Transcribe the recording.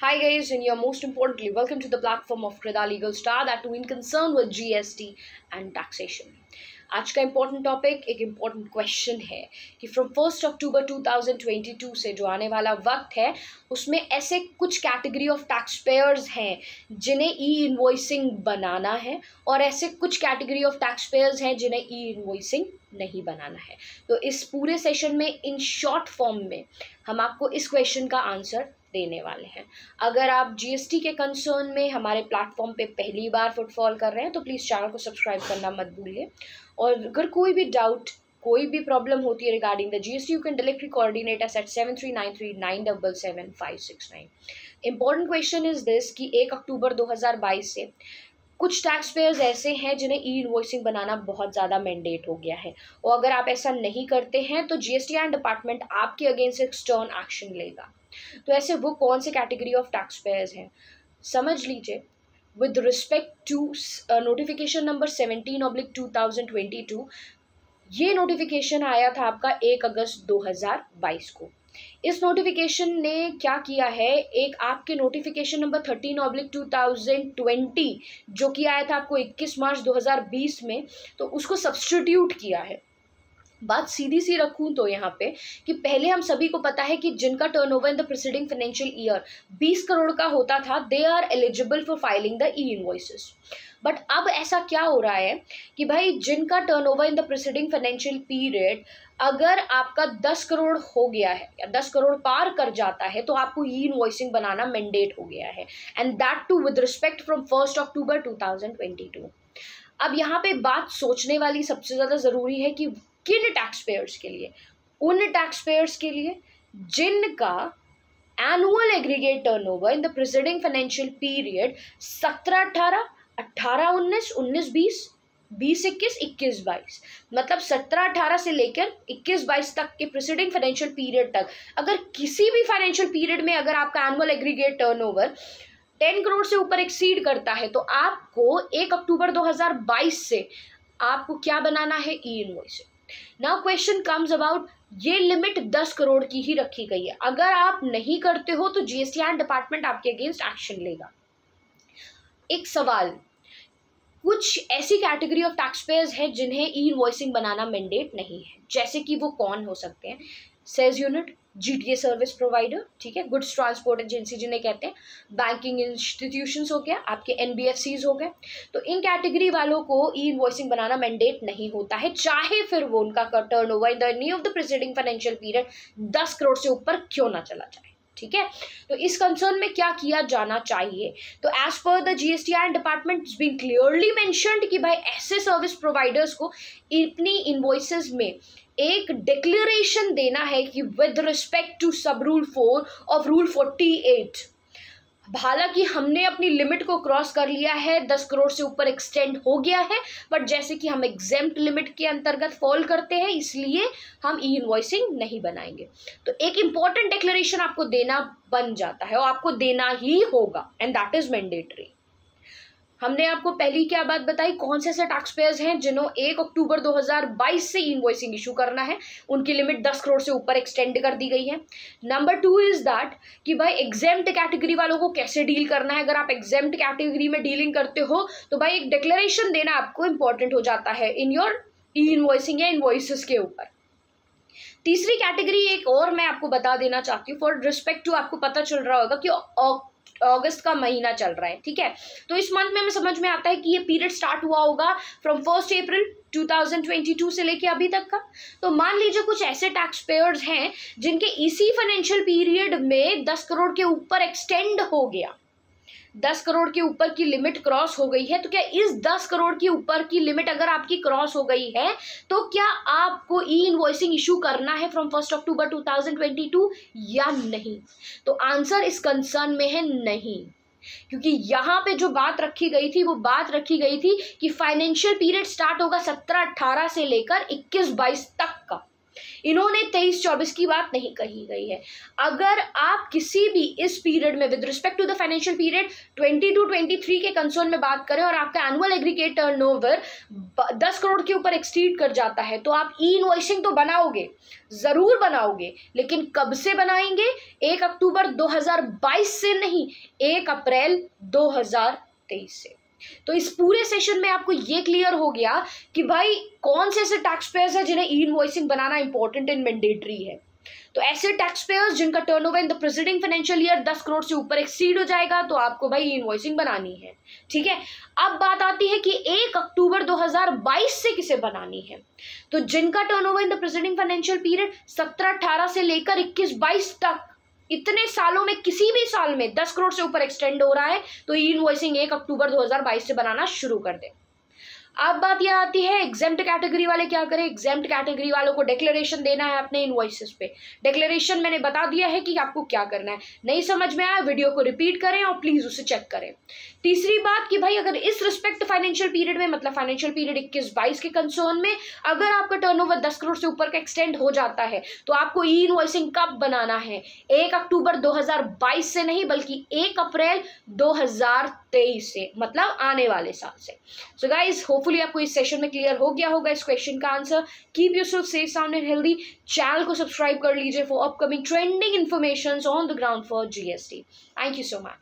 Hi guys, and you're most importantly, welcome to the platform of Krida Legal Star that we in concern with GST and taxation. आज का important topic एक important question है कि from 1 October 2022 से जो आने वाला वक्त है उसमें ऐसे कुछ कैटेगरी ऑफ टैक्स पेयर्स हैं जिन्हें ई इन्वॉइसिंग बनाना है और ऐसे कुछ कैटेगरी ऑफ टैक्स पेयर्स हैं जिन्हें ई इन्वॉइसिंग नहीं बनाना है। तो इस पूरे सेशन में इन शॉर्ट फॉर्म में हम आपको इस क्वेश्चन का आंसर देने वाले हैं। अगर आप जीएसटी के कंसर्न में हमारे प्लेटफॉर्म पे पहली बार फुटफॉल कर रहे हैं तो प्लीज़ चैनल को सब्सक्राइब करना मत भूलिए। और अगर कोई भी डाउट कोई भी प्रॉब्लम होती है regarding the GST you can directly coordinate us at 7393977569। Important question is this कि 1 अक्टूबर 2022 से कुछ टैक्स पेयर्स ऐसे हैं जिन्हें ई इनवॉइसिंग बनाना बहुत ज़्यादा मैंडेट हो गया है और अगर आप ऐसा नहीं करते हैं तो जीएसटी एंड डिपार्टमेंट आपके अगेंस्ट एक स्टर्न एक्शन लेगा। तो ऐसे वो कौन से कैटेगरी ऑफ टैक्स पेयर्स हैं समझ लीजिए। With respect to notification number 17/2022 ये नोटिफिकेशन आया था आपका 1 अगस्त 2022 को। इस नोटिफिकेशन ने क्या किया है, एक आपके नोटिफिकेशन नंबर 13/2020 जो कि आया था आपको 21 मार्च 2020 में, तो उसको सब्स्टिट्यूट किया है। बात सीधी सी रखूं तो यहाँ पे कि पहले हम सभी को पता है कि जिनका turnover in the preceding financial year 20 crore का होता था they are eligible for filing the e invoices. But अब ऐसा क्या हो रहा है कि भाई जिनका turnover in the preceding financial period अगर आपका 10 करोड़ हो गया है या 10 करोड़ पार कर जाता है तो आपको ई इनवॉइसिंग बनाना मैंडेट हो गया है, and that too with respect from 1 October 2022। अब यहाँ पे बात सोचने वाली सबसे ज़्यादा ज़रूरी है कि किन टैक्स पेयर्स के लिए, उन टैक्स पेयर्स के लिए जिनका annual aggregate turnover in the preceding financial period 17-18, 18-19, 19-20, 20-21, 21-22, मतलब 17-18 से लेकर 21-22 तक के प्रीसीडिंग फाइनेंशियल पीरियड तक अगर किसी भी फाइनेंशियल पीरियड में अगर आपका एनुअल एग्रीगेट टर्नओवर 10 करोड़ से ऊपर एक्सीड करता है तो आपको 1 अक्टूबर 2022 से आपको क्या बनाना है, e invoicing. Now question comes about ये लिमिट 10 करोड़ की ही रखी गई है, अगर आप नहीं करते हो तो जीएसटी एंड डिपार्टमेंट आपके अगेंस्ट एक्शन लेगा। एक सवाल, कुछ ऐसी कैटेगरी ऑफ टैक्स पेयर्स हैं जिन्हें ई इनवॉइसिंग बनाना मैंडेट नहीं है, जैसे कि वो कौन हो सकते हैं, says unit, GTA service provider, ठीक है, गुड्स ट्रांसपोर्ट एजेंसी जिन्हें कहते हैं, बैंकिंग इंस्टीट्यूशंस हो गया, आपके एनबीएफसीज हो गए। तो इन कैटेगरी वालों को ई इनवॉइसिंग बनाना मैंडेट नहीं होता है, चाहे फिर वो उनका turnover in the any of the preceding financial period 10 crore से ऊपर क्यों ना चला जाए, ठीक है। तो इस कंसर्न में क्या किया जाना चाहिए, तो as per the GST and department it's been clearly mentioned कि भाई ऐसे सर्विस प्रोवाइडर्स को अपनी इनवॉइसेस में एक डिक्लेरेशन देना है कि विद रिस्पेक्ट टू सब रूल 4 ऑफ रूल 48, हालांकि हमने अपनी लिमिट को क्रॉस कर लिया है, 10 करोड़ से ऊपर एक्सटेंड हो गया है, बट जैसे कि हम एग्जेम्प्ट लिमिट के अंतर्गत फॉल करते हैं इसलिए हम ई इनवॉइसिंग नहीं बनाएंगे। तो एक इंपॉर्टेंट डिक्लेरेशन आपको देना बन जाता है और आपको देना ही होगा, एंड दैट इज मैंडेटरी। हमने आपको पहली क्या बात बताई, कौन से ऐसे टैक्स पेयर्स हैं जिन्हों 1 अक्टूबर 2022 से इनवॉइसिंग इशू करना है, उनकी लिमिट 10 करोड़ से ऊपर एक्सटेंड कर दी गई है। नंबर 2 इज दैट कि भाई एग्जेम्प्ट कैटेगरी वालों को कैसे डील करना है। अगर आप एग्जेम्प्ट कैटेगरी में डीलिंग करते हो तो भाई एक डिक्लेरेशन देना आपको इंपॉर्टेंट हो जाता है इन योर ई इनवॉइसिंग या इनवॉइसेस के ऊपर। तीसरी कैटेगरी एक और मैं आपको बता देना चाहती हूँ, फॉर रिस्पेक्ट टू आपको पता चल रहा होगा कि अगस्त का महीना चल रहा है, ठीक है, तो इस मंथ में हमें समझ में आता है कि ये पीरियड स्टार्ट हुआ होगा फ्रॉम 1 अप्रैल 2022 से लेके अभी तक का। तो मान लीजिए कुछ ऐसे टैक्स पेयर्स हैं जिनके इसी फाइनेंशियल पीरियड में 10 करोड़ के ऊपर एक्सटेंड हो गया, 10 करोड़ के ऊपर की लिमिट क्रॉस हो गई है। तो क्या इस 10 करोड़ के ऊपर की लिमिट अगर आपकी क्रॉस हो गई है तो क्या आपको ई इनवॉइसिंग इशू करना है फ्रॉम 1 अक्टूबर 2022 या नहीं? तो आंसर इस कंसर्न में है नहीं, क्योंकि यहाँ पे जो बात रखी गई थी वो बात रखी गई थी कि फाइनेंशियल पीरियड स्टार्ट होगा 17-18 से लेकर 21-22 तक का। इन्होंने 23-24 की बात नहीं कही गई है। अगर आप किसी भी इस पीरियड में with respect to the financial period 22-23 के कंसर्न में बात करें और आपका एनुअल एग्रीगेट टर्नओवर 10 करोड़ के ऊपर एक्सीड कर जाता है तो आप ई इनवॉइसिंग तो बनाओगे, जरूर बनाओगे, लेकिन कब से बनाएंगे? 1 अक्टूबर 2022 से नहीं, 1 अप्रैल 2023 से। तो इस पूरे सेशन में आपको ये क्लियर हो गया कि भाई कौन से ऐसे टैक्स पेयर्स हैं जिन्हें ई इनवॉइसिंग बनाना इंपॉर्टेंट एंड मैंडेटरी है। तो ऐसे टैक्स पेयर्स जिनका turnover in the preceding financial year 10 crore से ऊपर एक्सीड हो जाएगा तो आपको भाई ई इनवॉइसिंग बनानी है। ठीक है, अब बात आती है कि 1 अक्टूबर 2022 से किसे बनानी है। तो जिनका turnover in the preceding financial period 17-18 से लेकर 21-22 तक, इतने सालों में किसी भी साल में 10 करोड़ से ऊपर एक्सटेंड हो रहा है तो ई इनवॉइसिंग 1 अक्टूबर 2022 से बनाना शुरू कर दे। अब बात यह आती है एग्जेम्प्ट कैटेगरी वाले क्या करें। एग्जेम्प्ट कैटेगरी वालों को डिक्लेरेशन देना है अपने इनवॉइसेस पे। डिक्लेरेशन मैंने बता दिया है कि आपको क्या करना है। नहीं समझ में आया वीडियो को रिपीट करें और प्लीज उसे चेक करें। तीसरी बात कि भाई अगर इस रिस्पेक्ट फाइनेंशियल पीरियड में, मतलब फाइनेंशियल पीरियड 21-22 के कंसर्न में अगर आपका टर्नओवर 10 करोड़ से ऊपर का एक्सटेंड हो जाता है तो आपको ई इनवॉइसिंग कब बनाना है? 1 अक्टूबर 2022 से नहीं बल्कि 1 अप्रैल 2023 से, मतलब आने वाले साल से। सो गाइज होपफुली आपको इस सेशन में क्लियर हो गया होगा इस क्वेश्चन का answer. Keep yourself safe, sound and healthy. Channel को सब्सक्राइब कर लीजिए for upcoming trending information on the ground for GST. Thank you so much.